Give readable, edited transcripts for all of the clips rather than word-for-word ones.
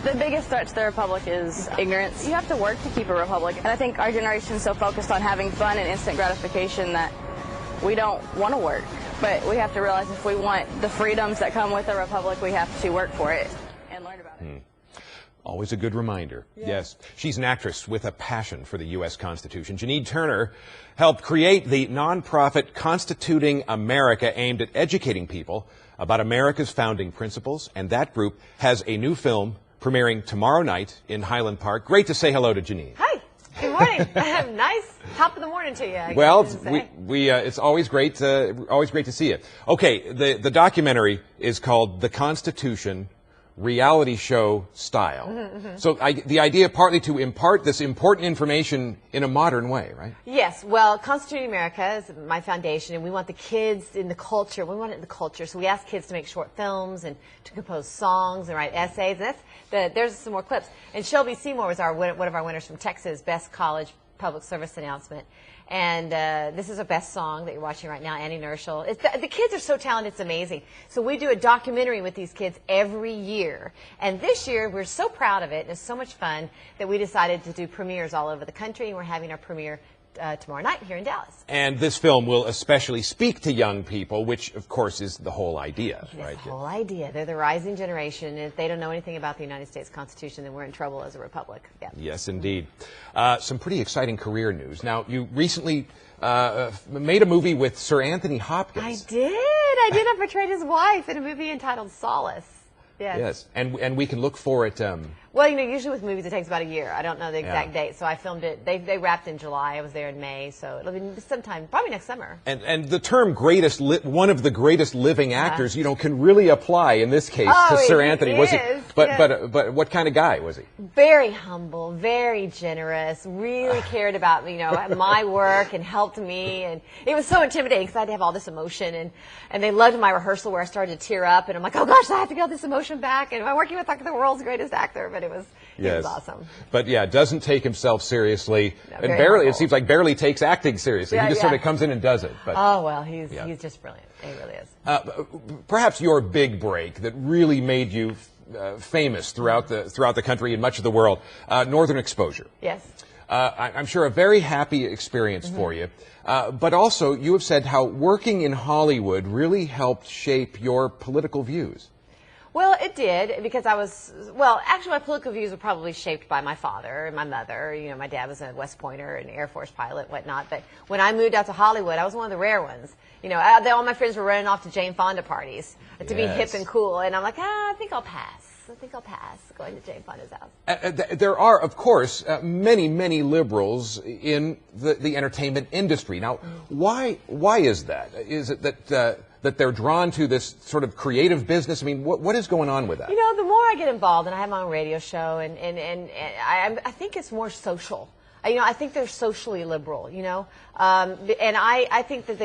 The biggest threat to the republic is ignorance. You have to work to keep a republic. And I think our generation is so focused on having fun and instant gratification that we don't want to work. But we have to realize if we want the freedoms that come with a republic, we have to work for it and learn about it. Always a good reminder. Yes. She's an actress with a passion for the U.S. Constitution. Janine Turner helped create the nonprofit Constituting America, aimed at educating people about America's founding principles. And that group has a new film premiering tomorrow night in Highland Park. Great to say hello to Janine. Hi. Good morning. Nice top of the morning to you. Well, it's always great to see you. Okay, the documentary is called The Constitution, reality show style. So the idea partly to impart this important information in a modern way, right? Yes. Well, Constituting America is my foundation, and we want the kids in the culture. We want it in the culture. So we ask kids to make short films and to compose songs and write essays. And there's some more clips. And Shelby Seymour was one of our winners from Texas, Best College Public Service Announcement. And this is a best song that you're watching right now, Annie Nerschel. The kids are so talented, it's amazing. So we do a documentary with these kids every year. And this year, we're so proud of it, and it's so much fun, that we decided to do premieres all over the country, and we're having our premiere tomorrow night here in Dallas. And this film will especially speak to young people, which, of course, is the whole idea, right? The whole idea. They're the rising generation, and if they don't know anything about the United States Constitution, then we're in trouble as a republic. Yeah. Yes, indeed. Some pretty exciting career news. Now, you recently made a movie with Sir Anthony Hopkins. I did. I portrayed his wife in a movie entitled Solace. Yes. Yes, and we can look for it. Well, you know, usually with movies it takes about a year. I don't know the exact date, so I filmed it. They wrapped in July. I was there in May, so it'll be sometime, probably next summer. And the term one of the greatest living actors, you know, can really apply in this case to Sir Anthony. Was he? But what kind of guy was he? Very humble, very generous. Really cared about my work and helped me, and it was so intimidating because I had to have all this emotion, and they loved my rehearsal where I started to tear up, and I'm like, oh gosh, I have to get all this emotion back, and I'm working with like the world's greatest actor, but it was awesome. But yeah, doesn't take himself seriously, no, and barely. It seems like barely takes acting seriously. He just sort of comes in and does it. But, oh well, he's just brilliant. He really is. Perhaps your big break that really made you famous throughout the country and much of the world, Northern Exposure. Yes. I'm sure a very happy experience for you. But also, you have said how working in Hollywood really helped shape your political views. Well, it did, because actually my political views were probably shaped by my father and my mother. You know, my dad was a West Pointer, an Air Force pilot, whatnot. But when I moved out to Hollywood, I was one of the rare ones. You know, all my friends were running off to Jane Fonda parties to be hip and cool. And I'm like, I think I'll pass. I think I'll pass going to Jane Fonda's house. There are, of course, many, many liberals in the entertainment industry. Now, why is that? Is it that they're drawn to this sort of creative business? I mean, what is going on with that? You know, the more I get involved, and I have my own radio show, and I think it's more social. You know, I think they're socially liberal, you know, and I think that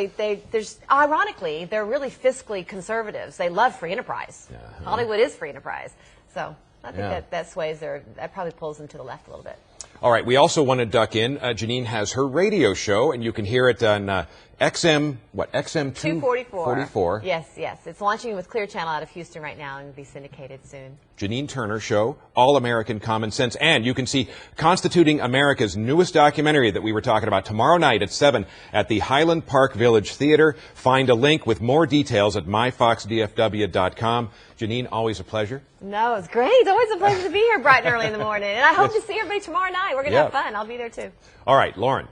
there's ironically, they're really fiscally conservatives. They love free enterprise. Hollywood is free enterprise. So I think that sways that probably pulls them to the left a little bit. All right. We also want to duck in. Janine has her radio show, and you can hear it on XM 244. Yes. It's launching with Clear Channel out of Houston right now and will be syndicated soon. Janine Turner Show, All American Common Sense. And you can see Constituting America's newest documentary that we were talking about tomorrow night at 7 at the Highland Park Village Theater. Find a link with more details at myfoxdfw.com. Janine, always a pleasure. No, it's great. It's always a pleasure to be here bright and early in the morning. And I hope to see everybody tomorrow night. We're going to have fun. I'll be there too. All right, Lauren.